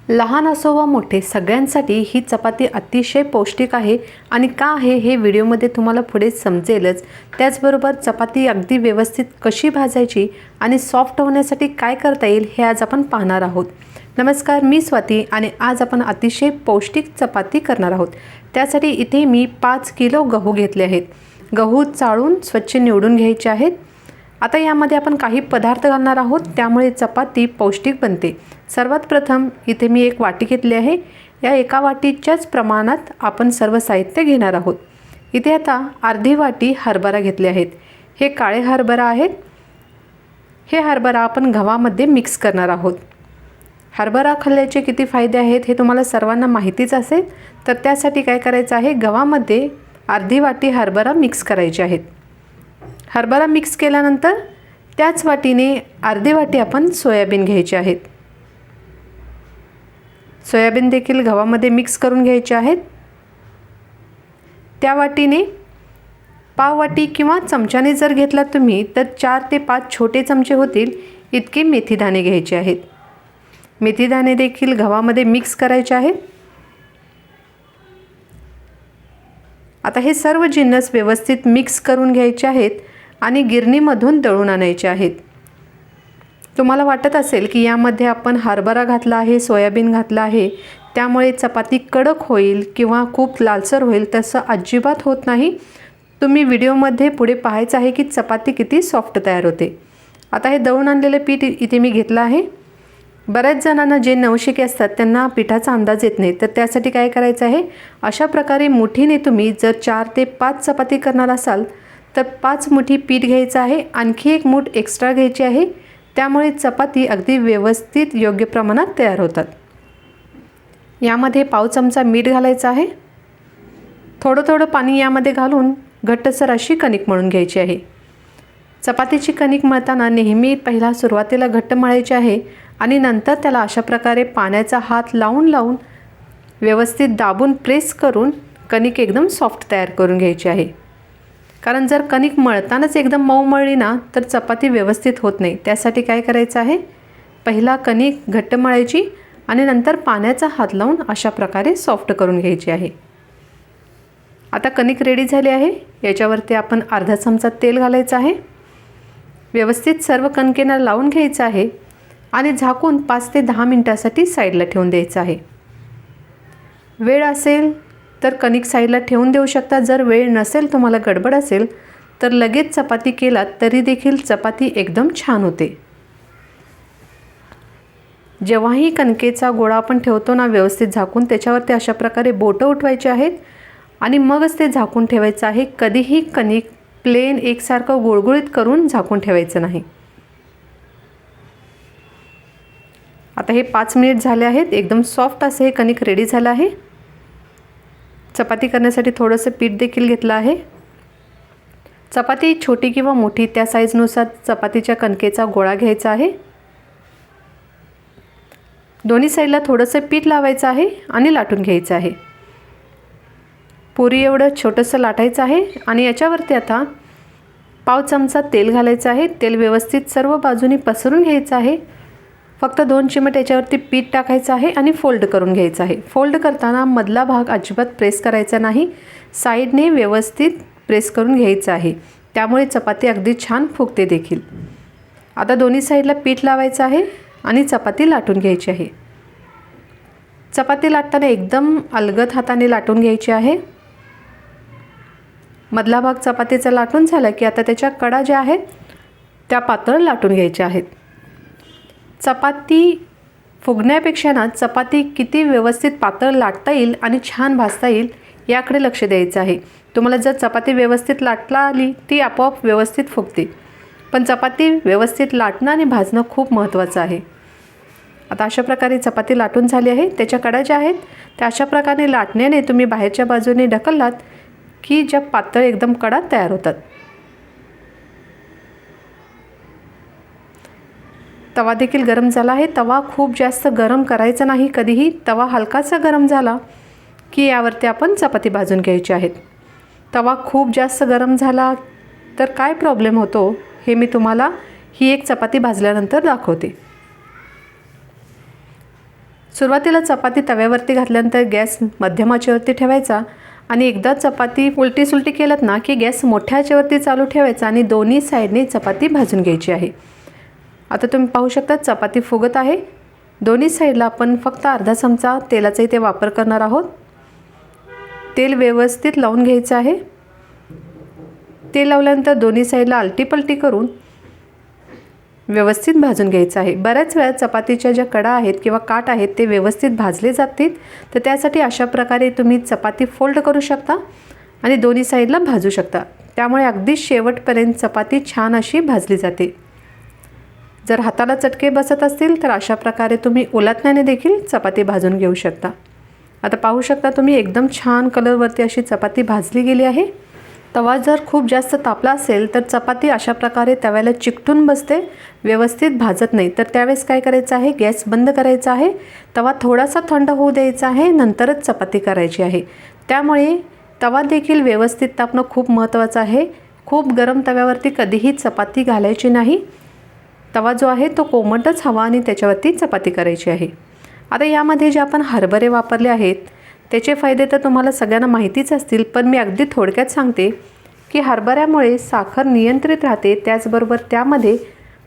लहान असो वा मोठे सगळ्यांसाठी ही चपाती अतिशय पौष्टिक आहे आणि का आहे हे व्हिडिओमध्ये तुम्हाला पुढे समजेलच। त्याचबरोबर चपाती अगदी व्यवस्थित कशी भाजायची आणि सॉफ्ट होण्यासाठी काय करता येईल हे आज आपण पाहणार आहोत। नमस्कार, मी स्वाती आणि आज आपण अतिशय पौष्टिक चपाती करणार आहोत। त्यासाठी इथे मी 5 किलो गहू घेतले आहेत। गहू चाळून स्वच्छ निवडून घ्यायचे आहेत। आता यामध्ये आपण काही पदार्थ घालणार आहोत, त्यामुळे चपाती पौष्टिक बनते। सर्वात प्रथम इथे मी एक वाटी घेतली आहे। या एका वाटीच्याच प्रमाणात आपण सर्व साहित्य घेणार आहोत। इथे आता अर्धी वाटी हरभरा घेतले आहेत। हे काळे हरभरा आहेत। हे हरभरा आपण गव्हामध्ये मिक्स करणार आहोत। हरभरा खाल्ल्याचे किती फायदे आहेत हे तुम्हाला सर्वांना माहितीच असेल, तर त्यासाठी काय करायचं आहे, गव्हामध्ये अर्धी वाटी हरभरा मिक्स करायचे आहेत। हरभरा मिक्स केल्यानंतर त्याच वाटीने अर्धी वाटी आपण सोयाबीन घ्यायचे आहेत। सोयाबीन देखील गव्हामध्ये मिक्स करून घ्यायचे आहेत। त्या वाटीने पाव वाटी किंवा चमच्याने जर घेतला तुम्ही तर 4 ते 5 छोटे चमचे होतील इतके मेथी दाणे घ्यायचे आहेत। मेथी दाणे देखील गव्हामध्ये मिक्स करायचे आहेत। आता हे सर्व जिन्नस व्यवस्थित मिक्स करून घ्यायचे आहेत आणि गिरणीमधून दळून आणायचे आहेत। तुम्हाला वाटत असेल की यामध्ये आपण हरभरा घातला आहे, सोयाबीन घातला आहे, त्यामुळे चपाती कडक होईल किंवा खूप लालसर होईल, तसं अजिबात होत नाही। तुम्ही व्हिडिओमध्ये पुढे पाहायचं आहे की चपाती किती सॉफ्ट तयार होते। आता हे दळून आणलेले पीठ इथे मी घेतलं आहे। बऱ्याच जणांना जे नवशिके असतात त्यांना पिठाचा अंदाज येत नाही, तर त्यासाठी काय करायचं आहे, अशा प्रकारे मुठीने तुम्ही जर 4 ते 5 चपाती करणार असाल तर 5 मुठी पीठ घ्यायचं आहे, आणखी एक मूठ एक्स्ट्रा घ्यायची आहे। त्यामुळे चपाती अगदी व्यवस्थित योग्य प्रमाणात तयार होतात। यामध्ये पाव चमचा मीठ घालायचं आहे। थोडं थोडं पाणी यामध्ये घालून घट्टसर अशी कणिक मळून घ्यायची आहे। चपातीची कणिक मळताना नेहमी पहिला सुरुवातीला घट्ट मळायची आहे आणि नंतर त्याला अशा प्रकारे पाण्याचा हात लावून व्यवस्थित दाबून प्रेस करून कणिक एकदम सॉफ्ट तयार करून घ्यायची आहे। कारण जर कणिक मळतानाच एकदम मऊ मळली ना तर चपाती व्यवस्थित होत नाही। त्यासाठी काय करायचं आहे, पहिला कणिक घट्ट मळायची आणि नंतर पाण्याचा हात लावून अशा प्रकारे सॉफ्ट करून घ्यायची आहे। आता कणिक रेडी झाली आहे। याच्यावरती आपण अर्धा चमचा तेल घालायचं आहे। व्यवस्थित सर्व कणकेना लावून घ्यायचं आहे आणि झाकून 5 ते 10 मिनिटांसाठी साईडला ठेवून द्यायचं आहे। वेळ असेल तर कणिक साईडला ठेवून देऊ शकता। जर वेळ नसेल, तुम्हाला गडबड असेल, तर लगेच चपाती केलात तरी देखील चपाती एकदम छान होते। जेव्हाही कणकेचा गोळा आपण ठेवतो ना व्यवस्थित झाकून, त्याच्यावरती अशा प्रकारे बोटं उठवायची आहेत आणि मगच ते झाकून ठेवायचं आहे। कधीही कणिक प्लेन एकसारखं गुळगुळीत करून झाकून ठेवायचं नाही। आता हे 5 मिनिट झाले आहेत। एकदम सॉफ्ट असे हे कणिक रेडी झालं आहे। चपाती करण्यासाठी थोडंसं पीठ देखील घेतलं आहे। चपाती छोटी किंवा मोठी त्या साईजनुसार चपातीच्या कणकेचा गोळा घ्यायचा आहे। दोन्ही साईडला थोडंसं पीठ लावायचं आहे आणि लाटून घ्यायचं आहे। पुरी एवढं छोटंसं लाटायचं आहे आणि याच्यावरती आता पाव चमचा तेल घालायचं आहे। तेल व्यवस्थित सर्व बाजूनी पसरून घ्यायचं आहे। फक्त 2 चिमट याच्यावरती पीठ टाकायचं आहे आणि फोल्ड करून घ्यायचं आहे। फोल्ड करताना मधला भाग अजिबात प्रेस करायचा नाही, साईडने व्यवस्थित प्रेस करून घ्यायचं आहे। त्यामुळे चपाती अगदी छान फुगते देखील। आता दोन्ही साईडला पीठ लावायचं आहे आणि चपाती लाटून घ्यायची आहे। चपाती लाटताना एकदम अलगद हाताने लाटून घ्यायची आहे। मधला भाग चपातीचा लाटून झाला की आता त्याच्या कडा ज्या आहेत त्या पातळ लाटून घ्यायच्या आहेत। चपाती फुगण्यापेक्षा ना चपाती किती व्यवस्थित पातळ लाटता येईल आणि छान भाजता येईल याकडे लक्ष द्यायचं आहे। तुम्हाला जर चपाती व्यवस्थित लाटता आली ती आपोआप व्यवस्थित फुगते, पण चपाती व्यवस्थित लाटणं आणि भाजणं खूप महत्त्वाचं आहे। आता अशा प्रकारे चपाती लाटून झाली आहे। त्याच्या कडा ज्या आहेत त्या अशा प्रकारे लाटण्याने तुम्ही बाहेरच्या बाजूने ढकललात की ज्या पातळ एकदम कडा तयार होतात। तवा देखील गरम झाला आहे। तवा खूप जास्त गरम करायचा नाही कधीही। तवा हलकासा गरम झाला की यावरती आपण चपाती भाजून घ्यायची आहेत। तवा खूप जास्त गरम झाला तर काय प्रॉब्लेम होतो हे मी तुम्हाला ही एक चपाती भाजल्यानंतर दाखवते। सुरुवातीला चपाती तव्यावरती घातल्यानंतर गॅस मध्यम आचेवरती ठेवायचा आणि एकदा चपाती उलटी सुलटी केलं ना की गॅस मोठ्या आचेवरती चालू ठेवायचा आणि दोन्ही साईडने चपाती भाजून घ्यायची आहे। आता तुम्ही पाहू शकता चपाती फुगत आहे। दोन्ही साईडला आपण फक्त अर्धा चमचा तेलाचा इथे वापर करणार आहोत। तेल व्यवस्थित लावून घ्यायचं आहे। तेल लावल्यानंतर दोन्ही साईडला आलटी-पलटी करून व्यवस्थित भाजून घ्यायचं आहे। बऱ्याच वेळा चपातीच्या ज्या कडा आहेत किंवा काठ आहेत ते व्यवस्थित भाजले जातील, तर त्यासाठी अशा प्रकारे तुम्ही चपाती फोल्ड करू शकता आणि दोन्ही साईडला भाजू शकता। त्यामुळे अगदी शेवटपर्यंत चपाती छान अशी भाजली जाते। जर हाताला चटके बसत असतील तर अशा प्रकारे तुम्ही उलटण्याने देखील चपाती भाजून घेऊ शकता। आता पाहू शकता तुम्ही एकदम छान कलरवरती अशी चपाती भाजली गेली आहे। तवा जर खूप जास्त तापला असेल तर चपाती अशा प्रकारे तव्याला चिकटून बसते, व्यवस्थित भाजत नाही। तर त्यावेळेस काय करायचं आहे, गॅस बंद करायचा आहे, तवा थोडासा थंड होऊ द्यायचा आहे, नंतरच चपाती करायची आहे। त्यामुळे तवा देखील व्यवस्थित तापणं खूप महत्त्वाचं आहे। खूप गरम तव्यावरती कधीही चपाती घालायची नाही। तवा जो आहे तो कोमटच हवा आणि त्याच्यावरती चपाती करायची आहे। आता यामध्ये जे आपण हरभरे वापरले आहेत त्याचे फायदे तर तुम्हाला सगळ्यांना माहितीच असतील, पण मी अगदी थोडक्यात सांगते की हरभऱ्यामुळे साखर नियंत्रित राहते, त्याचबरोबर त्यामध्ये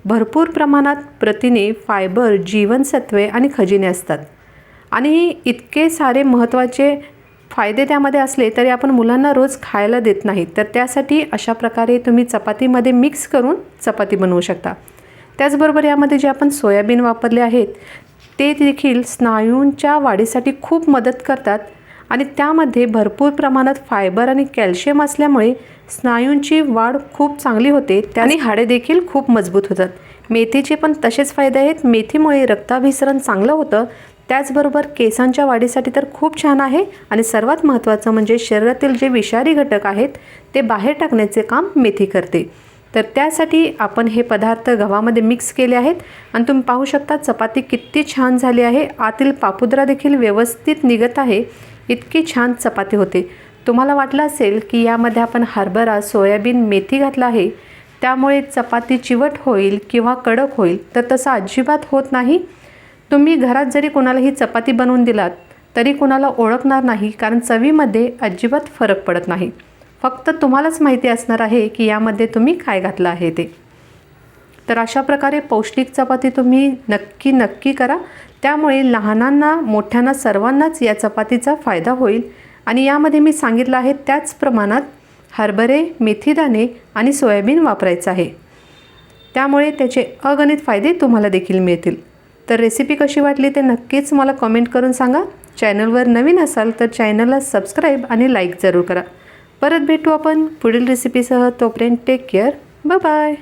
भरपूर प्रमाणात प्रथिने, फायबर, जीवनसत्वे आणि खनिजे असतात आणि इतके सारे महत्त्वाचे फायदे त्यामध्ये असले तरी आपण मुलांना रोज खायला देत नाही। तर त्यासाठी अशा प्रकारे तुम्ही चपातीमध्ये मिक्स करून चपाती बनवू शकता। त्याचबरोबर यामध्ये जे आपण सोयाबीन वापरले आहेत ते देखील स्नायूंच्या वाढीसाठी खूप मदत करतात आणि त्यामध्ये भरपूर प्रमाणात फायबर आणि कॅल्शियम असल्यामुळे स्नायूंची वाढ खूप चांगली होते आणि हाडे देखील खूप मजबूत होतात। मेथीचे पण तसेच फायदे आहेत। मेथीमुळे रक्ताभिसरण चांगलं होतं, त्याचबरोबर केसांच्या वाढीसाठी तर खूप छान आहे आणि सर्वात महत्त्वाचं म्हणजे शरीरातील जे विषारी घटक आहेत ते बाहेर टाकण्याचे काम मेथी करते। तर त्यासाठी आपण हे पदार्थ गव्हामध्ये मिक्स केले आहेत आणि तुम्ही पाहू शकता चपाती किती छान झाली आहे। आतील पापुद्रा देखील व्यवस्थित निघत आहे, इतकी छान चपाती होते। तुम्हाला वाटलं असेल की यामध्ये आपण हरभरा, सोयाबीन, मेथी घातला आहे त्यामुळे चपाती चिवट होईल किंवा कडक होईल, तर तसं अजिबात होत नाही। तुम्ही घरात जरी कोणालाही चपाती बनवून दिलात तरी कोणाला ओळखणार नाही, कारण चवीमध्ये अजिबात फरक पडत नाही। फक्त तुम्हालाच माहिती असणार आहे की यामध्ये तुम्ही काय घातलं आहे ते। तर अशा प्रकारे पौष्टिक चपाती तुम्ही नक्की करा, त्यामुळे लहानांना मोठ्यांना सर्वांनाच या चपातीचा फायदा होईल। आणि यामध्ये मी सांगितलं आहे त्याच प्रमाणात हरभरे, मेथीदाणे आणि सोयाबीन वापरायचं आहे, त्यामुळे त्याचे अगणित फायदे तुम्हाला देखील मिळतील। तर रेसिपी कशी वाटली ते नक्कीच मला कमेंट करून सांगा। चॅनलवर नवीन असाल तर चॅनलला सबस्क्राईब आणि लाईक जरूर करा। परत भेटू आपण पुढील रेसिपीसह, तोपर्यंत टेक केअर, बाय बाय।